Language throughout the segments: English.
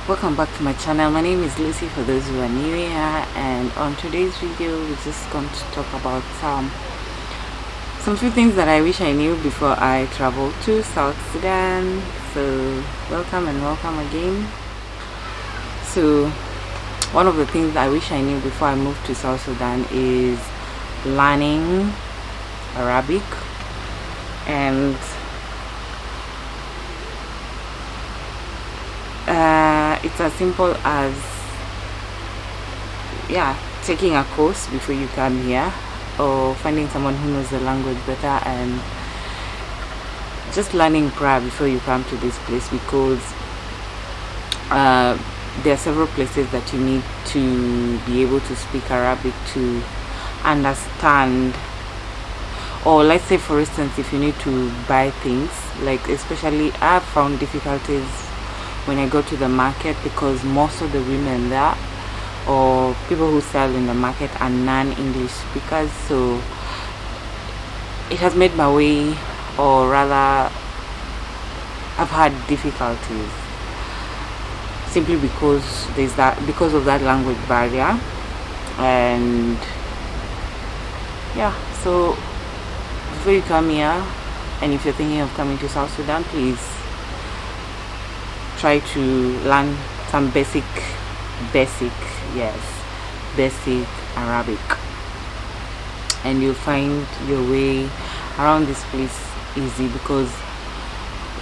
Welcome back to my channel. My name is Lucy for those who are new here, and on today's video we're just going to talk about some few things that I wish I knew before I traveled to South Sudan. So welcome and welcome again. So one of the things I wish I knew before I moved to South Sudan is learning Arabic. And it's as simple as taking a course before you come here, or finding someone who knows the language better and just learning prayer before you come to this place, because there are several places that you need to be able to speak Arabic to understand. Or let's say, for instance, if you need to buy things, like especially I've found difficulties when I go to the market, because most of the women there or people who sell in the market are non-English speakers. So it has made my way, or rather I've had difficulties simply because because of that language barrier. And so before you come here, and if you're thinking of coming to South Sudan, please try to learn some basic Arabic, and you'll find your way around this place easy, because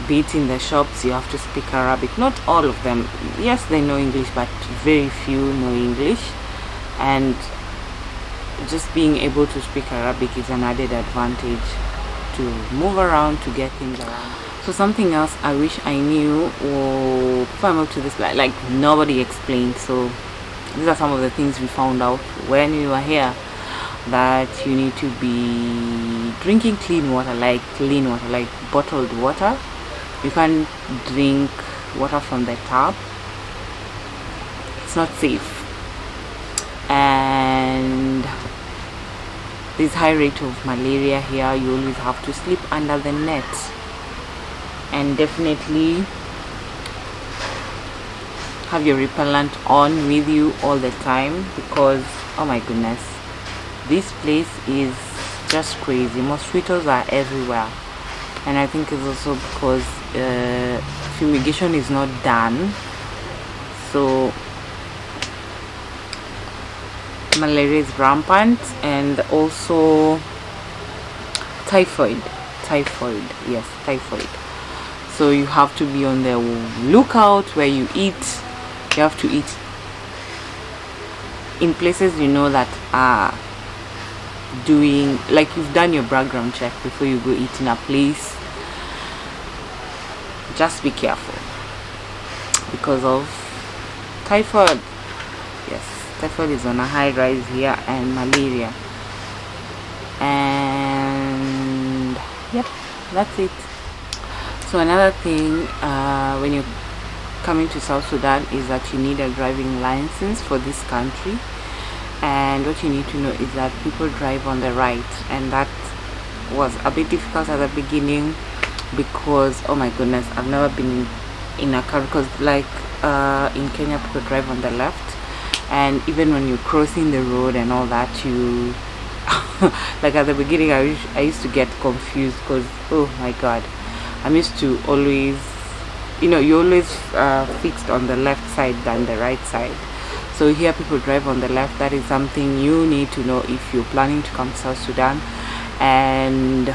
be it in the shops, you have to speak Arabic. Not all of them, yes, they know English, but very few know English, and just being able to speak Arabic is an added advantage to move around, to get things around. So something else I wish I knew, or before I moved to this, like nobody explained. So these are some of the things we found out when we were here, that you need to be drinking clean water, like bottled water. You can't drink water from the tap, it's not safe. And this high rate of malaria here, you always have to sleep under the net, and definitely have your repellent on with you all the time, because oh my goodness, this place is just crazy. Mosquitoes are everywhere, and I think it's also because fumigation is not done. So malaria is rampant, and also typhoid. Yes, typhoid. So you have to be on the lookout where you eat. You have to eat in places that are doing, like, you've done your background check before you go eat in a place. Just be careful because of typhoid. Yes, typhoid is on a high rise here, and malaria. And yep, that's it. So another thing, when you're coming to South Sudan, is that you need a driving license for this country. And what you need to know is that people drive on the right, and that was a bit difficult at the beginning, because oh my goodness, I've never been in a car, because like in Kenya, people drive on the left, and even when you're crossing the road and all that, you like at the beginning I used to get confused, because oh my god, I'm used to always, you always fixed on the left side than the right side. So here people drive on the left. That is something you need to know if you're planning to come to South Sudan, and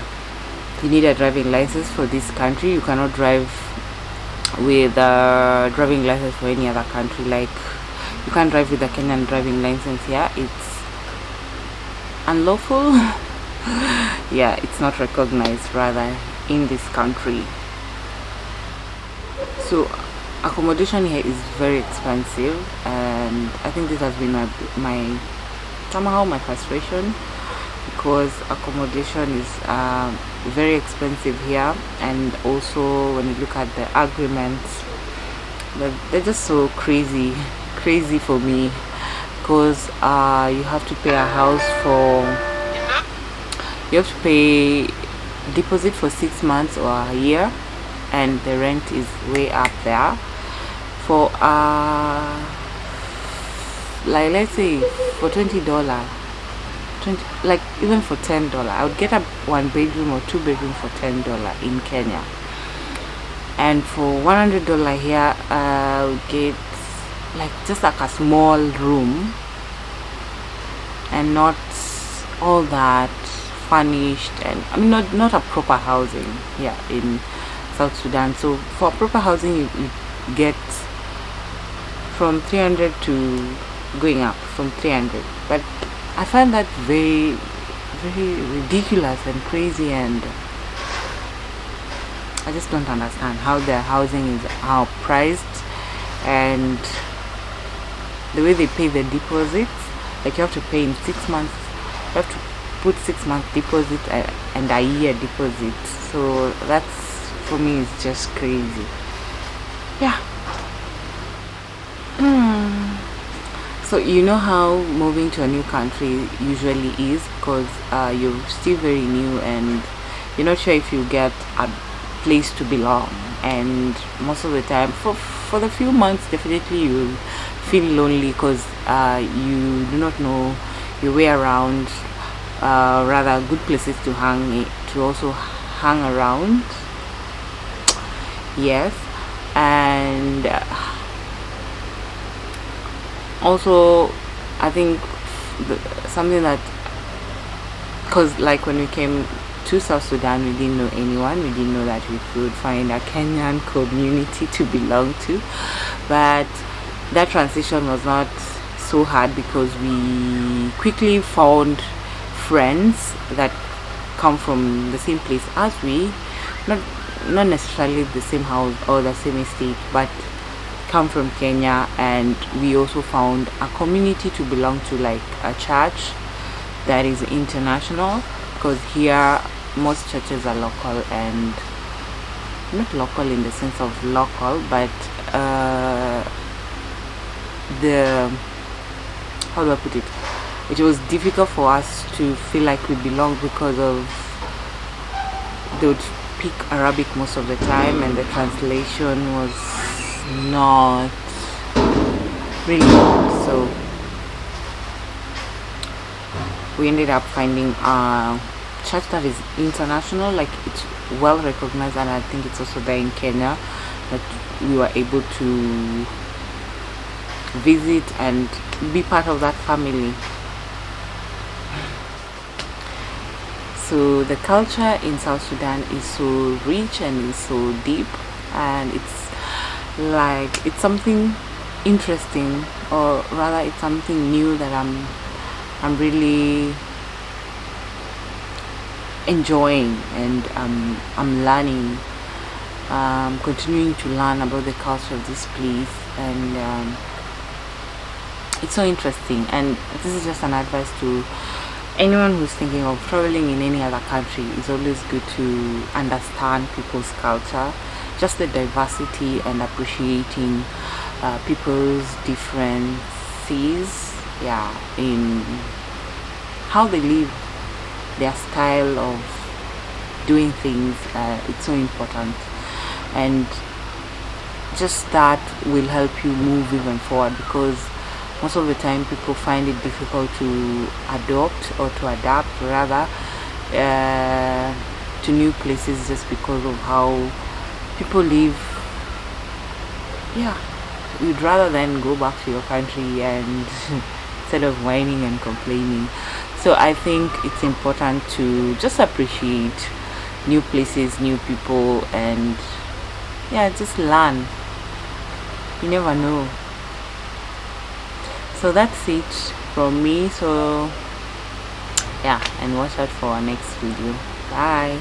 you need a driving license for this country. You cannot drive with a driving license for any other country. Like, you can't drive with a Kenyan driving license here. It's unlawful. Yeah, it's not recognized rather in this country. So accommodation here is very expensive, and I think this has been my frustration, because accommodation is very expensive here. And also when you look at the agreements, they're just so crazy for me, because you have to pay deposit for 6 months or a year, and the rent is way up there. for like let's say for $20, 20, like even for $10, I would get a 1 bedroom or 2 bedroom for $10 in Kenya. And for $100 here, I would get like just like a small room and not all that furnished, and I mean not a proper housing here in South Sudan. So for proper housing you get from 300 to going up from 300, but I find that very ridiculous and crazy, and I just don't understand how their housing is how priced, and the way they pay the deposits. Like you have to pay in 6 months, you have to put 6 months deposit and a year deposit. So that's, for me, it's just crazy. Yeah. So you know how moving to a new country usually is, because you're still very new and you're not sure if you get a place to belong, and most of the time for the few months definitely you feel lonely, because you do not know your way around, rather good places to also hang around. Yes. And also I think something that, because like when we came to South Sudan, we didn't know anyone. We didn't know that we could find a Kenyan community to belong to, but that transition was not so hard because we quickly found friends that come from the same place as we, not necessarily the same house or the same estate, but come from Kenya. And we also found a community to belong to, like a church that is international, because here most churches are local, and not local in the sense of local, but how do I put it, it was difficult for us to feel like we belonged, because of they would speak Arabic most of the time and the translation was not really good. So we ended up finding a church that is international, like it's well recognized, and I think it's also there in Kenya, that we were able to visit and be part of that family. So the culture in South Sudan is so rich and is so deep, and it's something interesting, or rather it's something new that I'm really enjoying, and I'm learning, continuing to learn about the culture of this place, and it's so interesting. And this is just an advice to anyone who's thinking of traveling in any other country. It's always good to understand people's culture, just the diversity, and appreciating people's differences, in how they live, their style of doing things. It's so important, and just that will help you move even forward, because most of the time people find it difficult to adopt or to adapt, rather, to new places, just because of how people live. You'd rather then go back to your country and instead of whining and complaining. So I think it's important to just appreciate new places, new people, and just learn. You never know. So that's it from me. So and watch out for our next video. Bye.